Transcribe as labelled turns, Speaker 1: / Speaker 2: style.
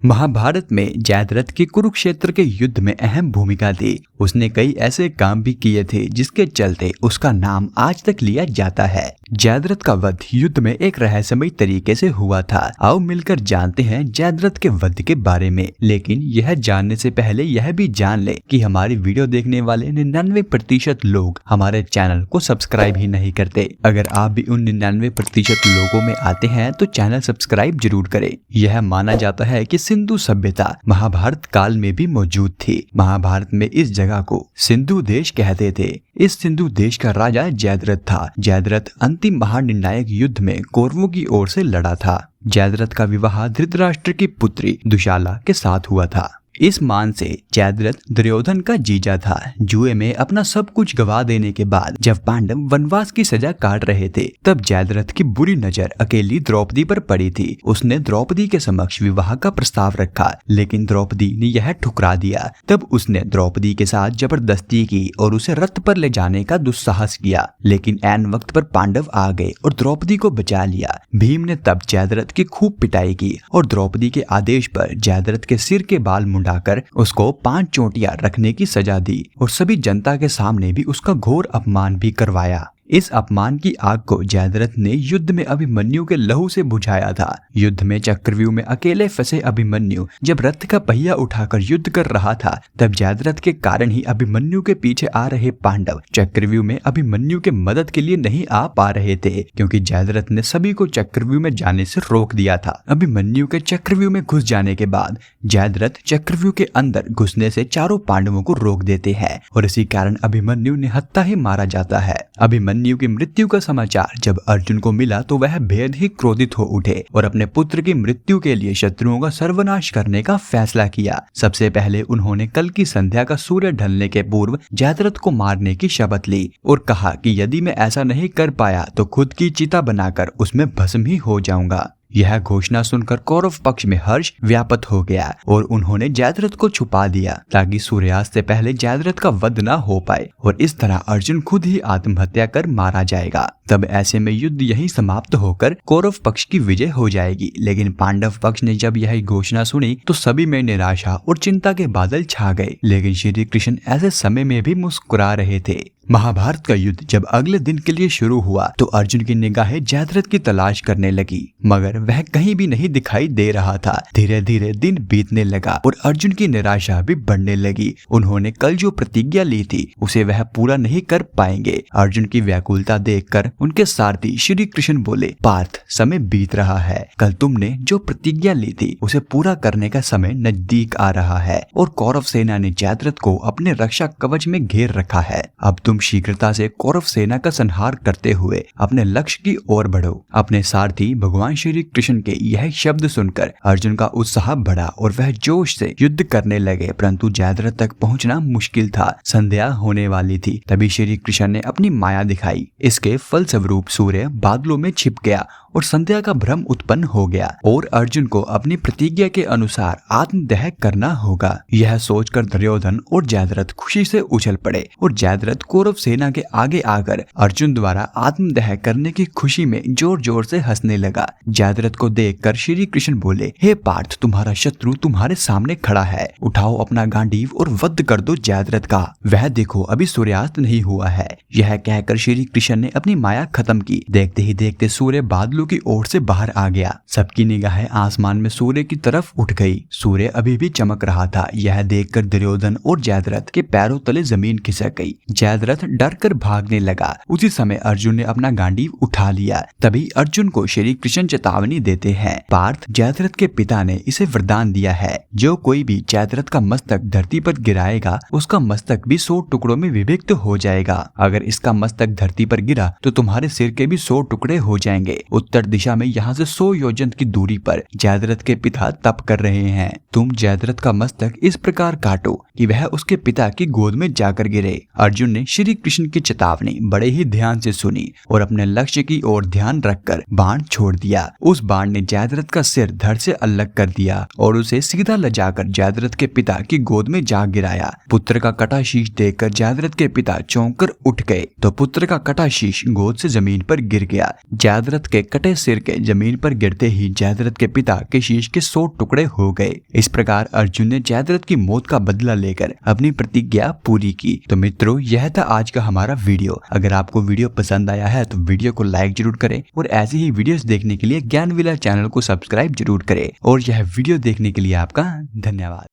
Speaker 1: महाभारत में जयद्रथ की कुरुक्षेत्र के युद्ध में अहम भूमिका थी। उसने कई ऐसे काम भी किए थे जिसके चलते उसका नाम आज तक लिया जाता है। जयद्रथ का वध युद्ध में एक रहस्यमय तरीके से हुआ था। आओ मिलकर जानते हैं जयद्रथ के वध के बारे में। लेकिन यह जानने से पहले यह भी जान ले कि हमारी वीडियो देखने वाले 99% लोग हमारे चैनल को सब्सक्राइब ही नहीं करते। अगर आप भी उन 99% लोगों में आते हैं तो चैनल सब्सक्राइब जरूर करें। यह माना जाता है कि सिंधु सभ्यता महाभारत काल में भी मौजूद थी। महाभारत में इस जगह को सिंधु देश कहते थे। इस सिंधु देश का राजा जयद्रथ था। जयद्रथ अंतिम महानिर्णायक युद्ध में कौरवों की ओर से लड़ा था। जयद्रथ का विवाह धृतराष्ट्र की पुत्री दुशाला के साथ हुआ था। इस मान से जयद्रथ दुर्योधन का जीजा था। जुए में अपना सब कुछ गवा देने के बाद जब पांडव वनवास की सजा काट रहे थे तब जयद्रथ की बुरी नजर अकेली द्रौपदी पर पड़ी थी। उसने द्रौपदी के समक्ष विवाह का प्रस्ताव रखा, लेकिन द्रौपदी ने यह ठुकरा दिया। तब उसने द्रौपदी के साथ जबरदस्ती की और उसे रथ पर ले जाने का दुस्साहस किया, लेकिन ऐन वक्त पर पांडव आ गए और द्रौपदी को बचा लिया। भीम ने तब जयद्रथ की खूब पिटाई की और द्रौपदी के आदेश पर जयद्रथ के सिर के बाल कर उसको 5 चोटियां रखने की सजा दी और सभी जनता के सामने भी उसका घोर अपमान भी करवाया। इस अपमान की आग को जयद्रथ ने युद्ध में अभिमन्यु के लहू से बुझाया था। युद्ध में चक्रव्यूह में अकेले फंसे अभिमन्यु जब रथ का पहिया उठाकर युद्ध कर रहा था तब जयद्रथ के कारण ही अभिमन्यु के पीछे आ रहे पांडव चक्रव्यूह में अभिमन्यु के मदद के लिए नहीं आ पा रहे थे, क्योंकि जयद्रथ ने सभी को चक्रव्यूह में जाने से रोक दिया था। अभिमन्यु के चक्रव्यूह में घुस जाने के बाद जयद्रथ चक्रव्यूह के अंदर घुसने से चारों पांडवों को रोक देते हैं और इसी कारण अभिमन्यु निहत्था ही मारा जाता है। अभिमन्यु की मृत्यु का समाचार जब अर्जुन को मिला तो वह बेहद ही क्रोधित हो उठे और अपने पुत्र की मृत्यु के लिए शत्रुओं का सर्वनाश करने का फैसला किया। सबसे पहले उन्होंने कल की संध्या का सूर्य ढलने के पूर्व जयद्रथ को मारने की शपथ ली और कहा कि यदि मैं ऐसा नहीं कर पाया तो खुद की चिता बनाकर उसमें भस्म ही हो जाऊंगा। यह घोषणा सुनकर कौरव पक्ष में हर्ष व्याप्त हो गया और उन्होंने जयद्रथ को छुपा दिया ताकि सूर्यास्त से पहले जयद्रथ का वध न हो पाए और इस तरह अर्जुन खुद ही आत्महत्या कर मारा जाएगा। तब ऐसे में युद्ध यही समाप्त होकर कौरव पक्ष की विजय हो जाएगी। लेकिन पांडव पक्ष ने जब यह घोषणा सुनी तो सभी में निराशा और चिंता के बादल छा गए। लेकिन श्री कृष्ण ऐसे समय में भी मुस्कुरा रहे थे। महाभारत का युद्ध जब अगले दिन के लिए शुरू हुआ तो अर्जुन की निगाहें जयद्रथ की तलाश करने लगी, मगर वह कहीं भी नहीं दिखाई दे रहा था। धीरे धीरे दिन बीतने लगा और अर्जुन की निराशा भी बढ़ने लगी। उन्होंने कल जो प्रतिज्ञा ली थी उसे वह पूरा नहीं कर पाएंगे। अर्जुन की व्याकुलता देखकर उनके सारथी श्री कृष्ण बोले, पार्थ, समय बीत रहा है। कल तुमने जो प्रतिज्ञा ली थी उसे पूरा करने का समय नजदीक आ रहा है और कौरव सेना ने जयद्रथ को अपने रक्षा कवच में घेर रखा है। अब तुम शीघ्रता से कौरव सेना का संहार करते हुए अपने लक्ष्य की ओर बढ़ो। अपने सारथी भगवान श्री कृष्ण के यह शब्द सुनकर अर्जुन का उत्साह बढ़ा और वह जोश से युद्ध करने लगे, परंतु जयद्रथ तक पहुंचना मुश्किल था। संध्या होने वाली थी। तभी श्री कृष्ण ने अपनी माया दिखाई। इसके फलस्वरूप सूर्य बादलों में छिप गया और संध्या का भ्रम उत्पन्न हो गया और अर्जुन को अपनी प्रतिज्ञा के अनुसार आत्मदह करना होगा। यह सोचकर दुर्योधन और जयद्रथ खुशी से उछल पड़े और जयद्रथ कौरव सेना के आगे आकर अर्जुन द्वारा आत्मदह करने की खुशी में जोर जोर से हंसने लगा। जयद्रथ को देखकर श्री कृष्ण बोले, हे पार्थ, तुम्हारा शत्रु तुम्हारे सामने खड़ा है। उठाओ अपना गांडीव और वध कर दो जयद्रथ का। वह देखो, अभी सूर्यास्त नहीं हुआ है। यह कहकर श्री कृष्ण ने अपनी माया खत्म की। देखते ही देखते सूर्य बादलों की ओर से बाहर आ गया। सबकी निगाहें आसमान में सूर्य की तरफ उठ गई। सूर्य अभी भी चमक रहा था। यह देखकर दुर्योधन और जयद्रथ के पैरों तले जमीन खिसक गई। जयद्रथ डर कर भागने लगा। उसी समय अर्जुन ने अपना गांडीव उठा लिया। तभी अर्जुन को श्री कृष्ण चेतावनी देते हैं, पार्थ, जयद्रथ के पिता ने इसे वरदान दिया है, जो कोई भी जयद्रथ का मस्तक धरती पर गिराएगा उसका मस्तक भी 100 टुकड़ों में विभक्त हो जाएगा। अगर इसका मस्तक धरती पर गिरा तो तुम्हारे सिर के भी 100 टुकड़े हो जाएंगे। उत्तर दिशा में यहाँ से 100 योजन की दूरी पर जयद्रथ के पिता तप कर रहे हैं। तुम जयद्रथ का मस्तक इस प्रकार काटो कि वह उसके पिता की गोद में जाकर गिरे। अर्जुन ने श्री कृष्ण की चेतावनी बड़े ही ध्यान से सुनी और अपने लक्ष्य की ओर ध्यान रखकर बाण छोड़ दिया। उस बाण ने जयद्रथ का सिर धड़ से अलग कर दिया और उसे सीधा लजाकर जयद्रथ के पिता की गोद में जा गिराया। पुत्र का कटा शीश देखकर जयद्रथ के पिता चौंक कर उठ गए तो पुत्र का कटा शीश गोद से जमीन पर गिर गया। जयद्रथ के कटे सिर के जमीन पर गिरते ही जयद्रथ के पिता के शीश के 100 टुकड़े हो गए। इस प्रकार अर्जुन ने जयद्रथ की मौत का बदला लेकर अपनी प्रतिज्ञा पूरी की। तो मित्रों, यह था आज का हमारा वीडियो। अगर आपको वीडियो पसंद आया है तो वीडियो को लाइक जरूर करें और ऐसी ही वीडियोस देखने के लिए ज्ञानविला चैनल को सब्सक्राइब जरूर करें। और यह वीडियो देखने के लिए आपका धन्यवाद।